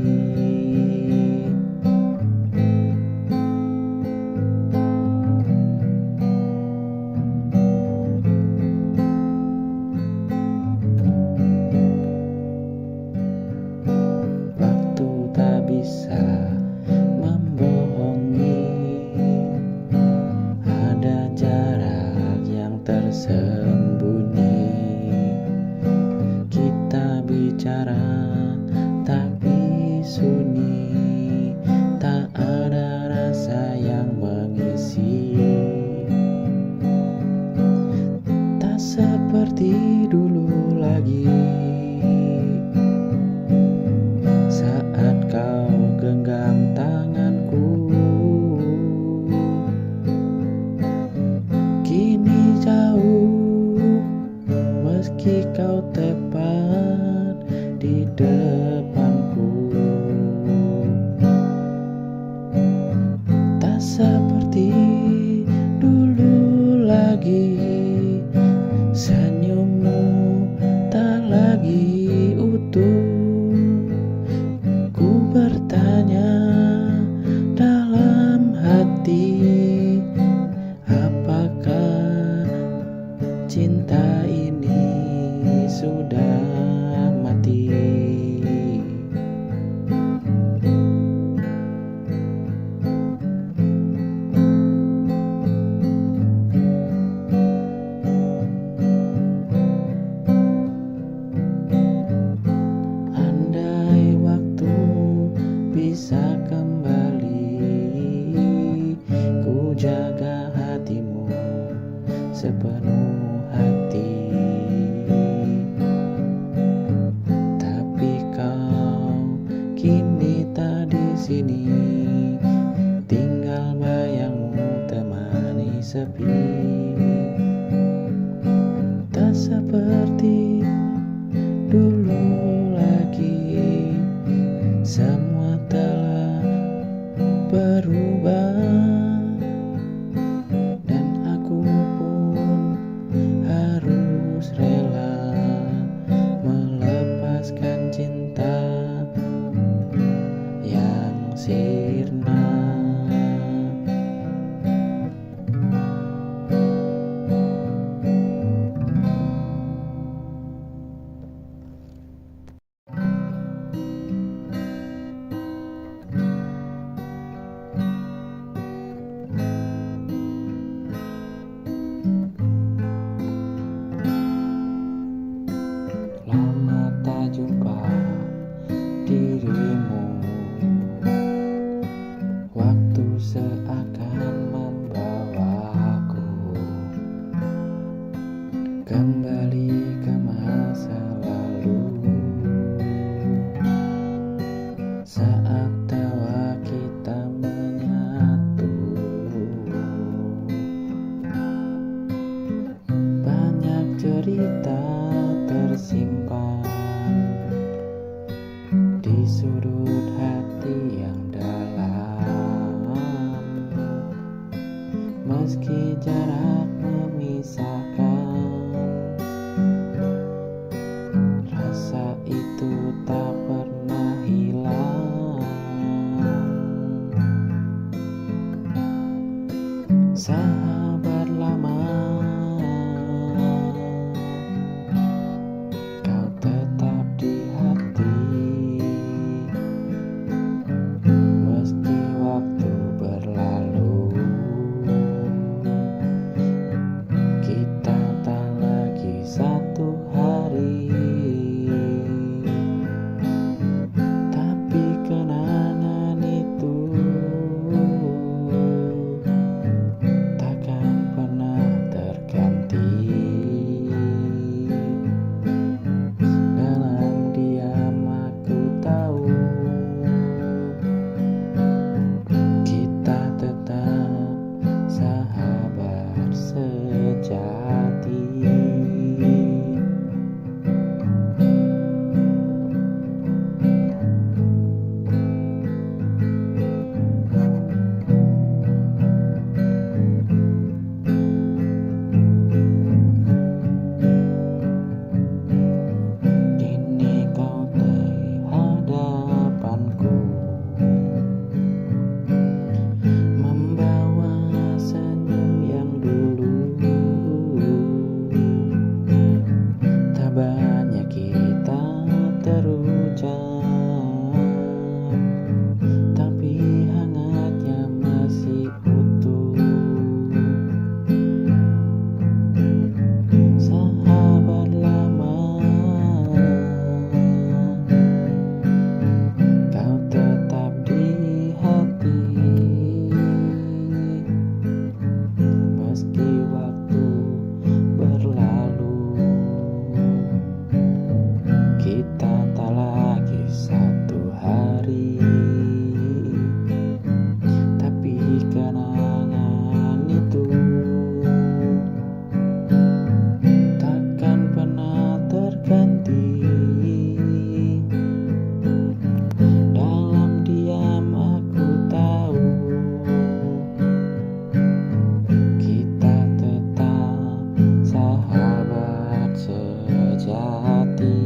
S5: Waktu tak bisa membohongi, ada jarak yang tersembunyi. Kita bicara tapi sunyi, tak ada rasa yang mengisi. Tak seperti dulu lagi saat kau genggam tanganku. Kini jauh meski kau tepat di depanku. Tak seperti dulu lagi, senyummu tak lagi utuh. Ku bertanya dalam hati, apakah cinta ini sudah mati? tersimpan di sudut hati yang dalam. Meski jarak memisahkan, rasa itu tak pernah hilang. Sahabat lama, kau tetap di hati. Meski waktu berlalu, kita tak lagi satu hari. Tapi kenangan itu takkan pernah terganti. Dalam diam aku tahu kita tetap sahabat sejati. Kini kau di hadapanku, membawa senyum yang dulu. Tak banyak kita terucap, tapi hangatnya masih utuh. Sahabat lama, kau tetap di hati. Meski waktu berlalu, kita tak lagi satu hari. Tapi kenangan itu takkan pernah terganti. Dalam diam aku tahu kita tetap sahabat sejati.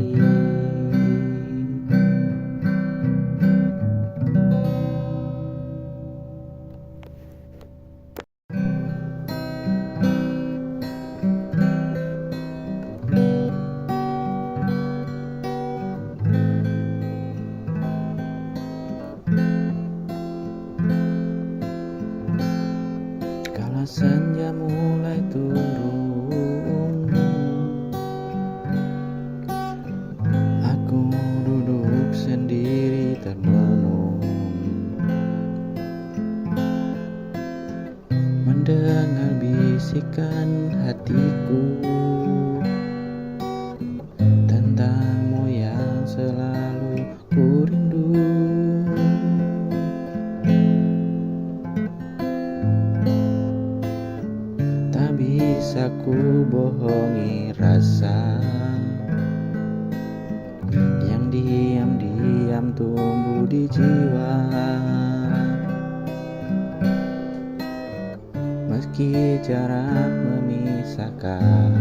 S5: Kala senja mulai turun, aku duduk sendiri termenung, mendengar bisikan hatiku tentangmu yang selalu ku rindu. Tak bisa ku bohongi rasa yang diam-diam tumbuh di jiwa. Meski jarak memisahkan,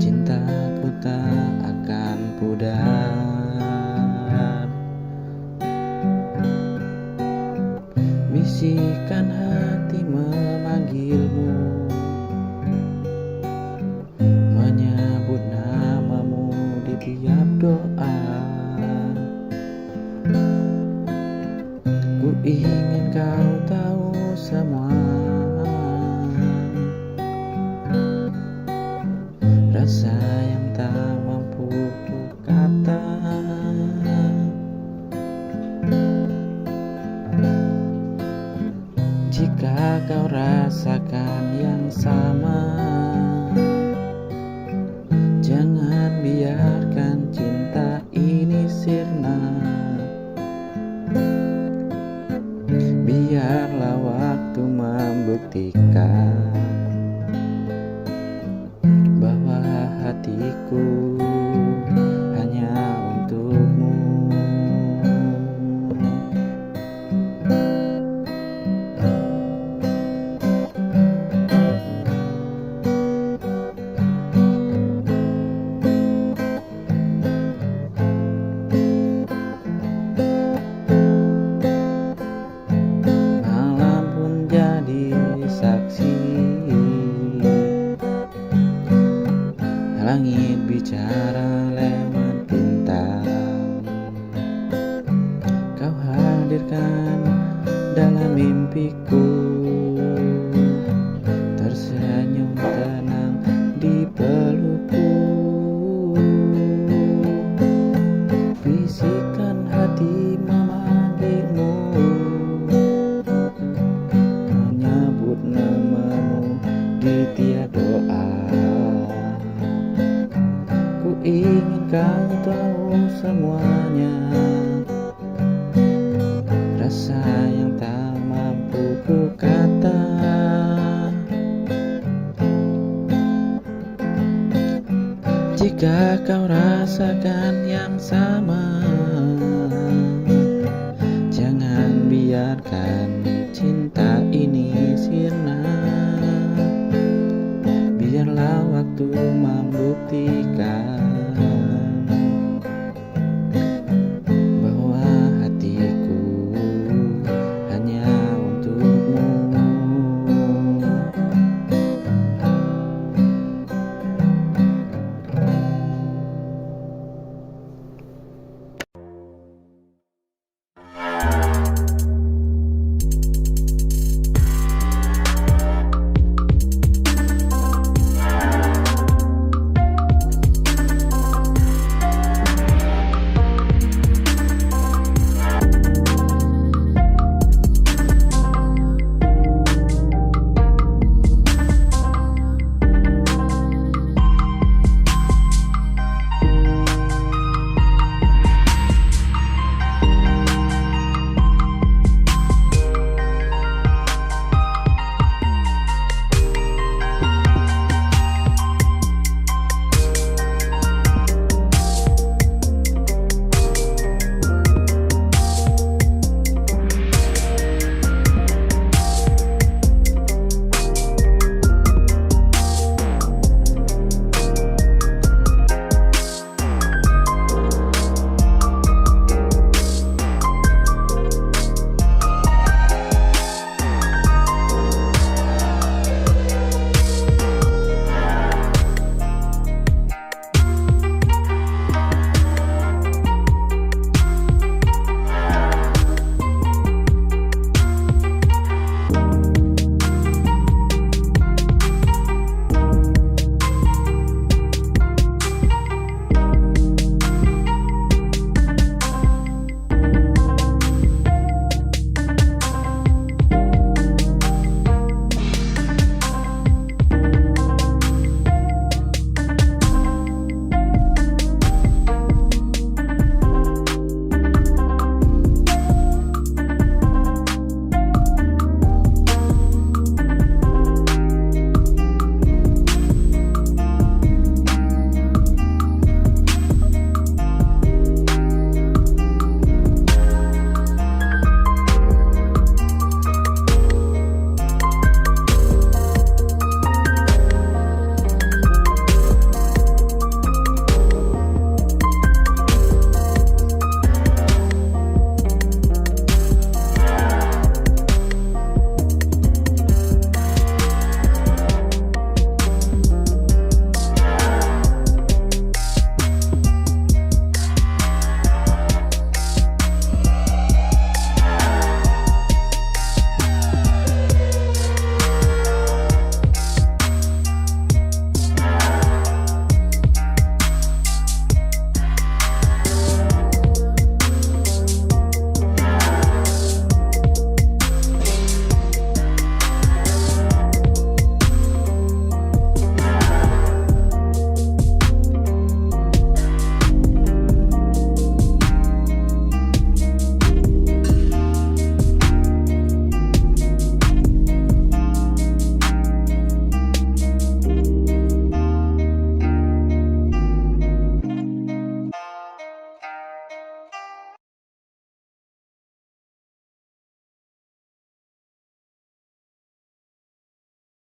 S5: cintaku tak akan pudar. Bisikan hati memanggilmu, menyebut namamu di tiap doa. Ku ingin kau tahu semua langit bicara lewat bintang. Kau hadirkan dalam mimpiku, tersenyum tenang di pelukku. Bisikan hati memanggilmu, menyebut namamu di tiap doa. Ku ingin kau tahu semuanya, rasa yang tak mampu ku kata. Jika kau rasakan yang sama, jangan biarkan cinta ini sirna. Biarlah waktu membuktikan